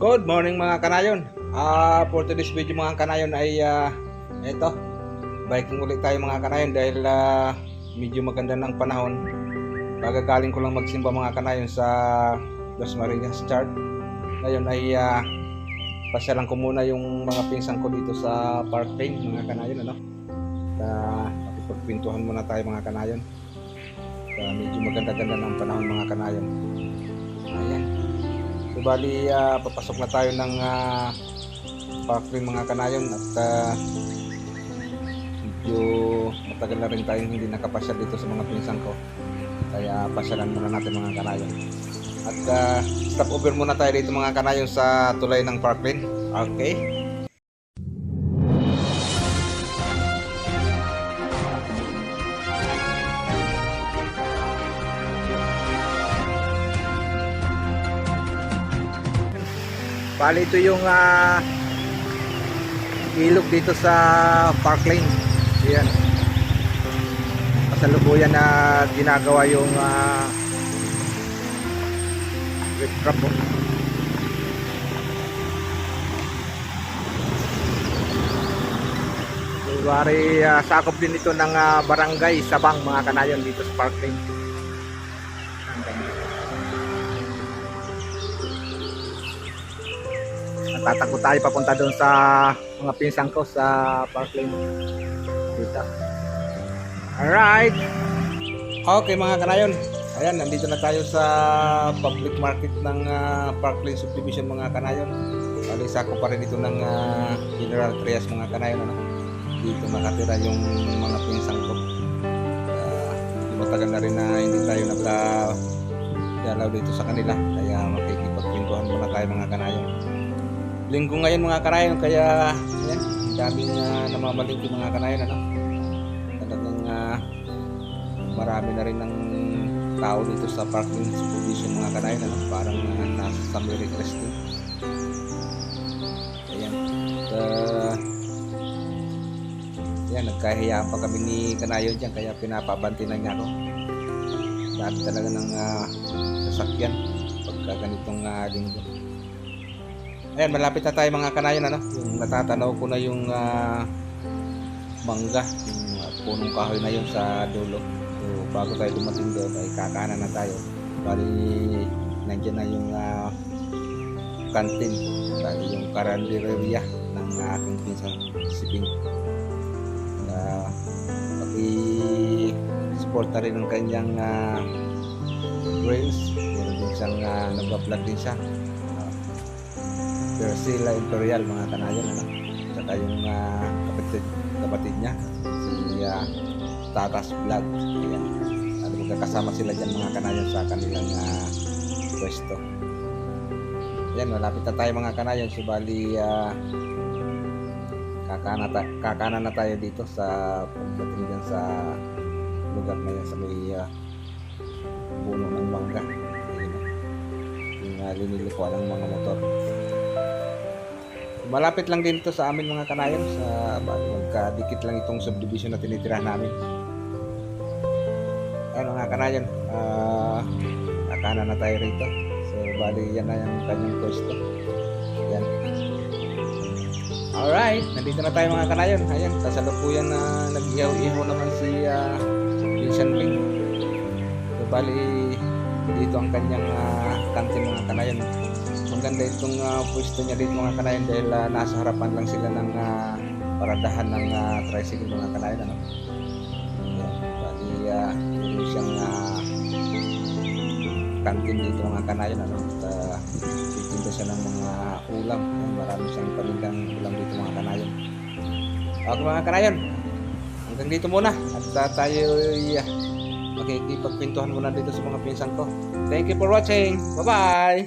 Good morning mga kanayon. For today's video mga kanayon ay ito, biking ulit tayo mga kanayon dahil medyo maganda ng panahon. Kagagaling ko lang magsimba mga kanayon sa Las Marinas Church. Ngayon ay pasyalan ko muna yung mga pinsan ko dito sa Park Lane mga kanayon, ano? Makipagpintuhan muna tayo mga kanayon. Medyo maganda-ganda ng panahon mga kanayon. Ayan. So bali papasok na tayo ng Park Lane mga kanayon at medyo matagal na rin tayong hindi nakapasyal dito sa mga pinsan ko, kaya pasyalan muna natin mga kanayon at stop over muna tayo dito mga kanayon sa tulay ng Park Lane. Okay, bali ito yung ilog dito sa Park Lane. Ayan, kasalukuyan na ginagawa yung wet trap po. Bari sakop din ito ng barangay Sabang mga kanayon dito sa Park Lane. Tatakbo tayo papunta doon sa mga pinsan ko sa Park Lane dito. Alright, okay mga kanayon, ayan, nandito na tayo sa public market ng Park Lane Subdivision mga kanayon. Alisa ko pa rin ito ng General Trias mga kanayon, ano? Dito nakatira yung mga pinsan ko. Matagal na rin na hindi tayo nagdalaw dito sa kanila, kaya makikipagpintuhan muna tayo mga kanayon. Linggo ngayon mga kanayon, kaya yan, daming namamalingki mga kanayon, ano? Talagang marami na rin ng tao dito sa Park Lane Subdivision mga kanayon, ano? Parang nasa Summer Cresting. Ayan, yan, nagkahiyaan pa kami ni kanayon dyan, kaya pinapabanti na niya ako. Dami talaga ng sasakyan pagka ganitong linggo. Ayan, malapit na tayo mga kanayon, ano? Yung natatanaw ko na yung mangga, yung punong kahoy na yun sa dulo. So bago tayo dumating doon ay kakanan na tayo. Bali nandiyan na yung kantin, bali yung karanderia ng aking pinsan si Pink. Paki-support na rin ng kanyang reels. Meron din siyang nagbablog din siya, Persila Imperial mga kanayon, ano? Saka yung kapatid niya si Tatas Vlog. Ayan, magkakasama sila dyan mga kanayon sa kanilang pwesto. Ayan, malapit na tayo mga kanayon. So bali kakanan na tayo dito sa pagdating dyan sa lugar na yan sa may puno ng mangga. Ayan, yung linilikuan ng mga motor. Malapit lang din ito sa amin mga kanayon, sa magkadikit lang itong subdivision na tinitirahan namin. Ayun mga kanayon, kakanan na tayo rito. So bali yan na yung kanyang pwesto. Yan. Alright, nandito na tayo mga kanayon. Ayan, kasalukuyan na nag-ihaw-ihaw naman si Vincent Ling. So bali dito ang kanyang kantin mga kanayon. Maganda itong pwesto niya dito mga kanayon dahil nasa harapan lang sila ng paradahan ng tricycle mga kanayon, ano? Ayan, bali yung siyang kantin dito mga kanayon, ano? At titinda siya ng mga ulam. Ayan, marami siyang palindang ulam dito mga kanayon. Okay mga kanayon, hanggang dito muna at tayo makikipagpintuhan muna dito sa mga pinsan ko. Thank you for watching. Bye bye.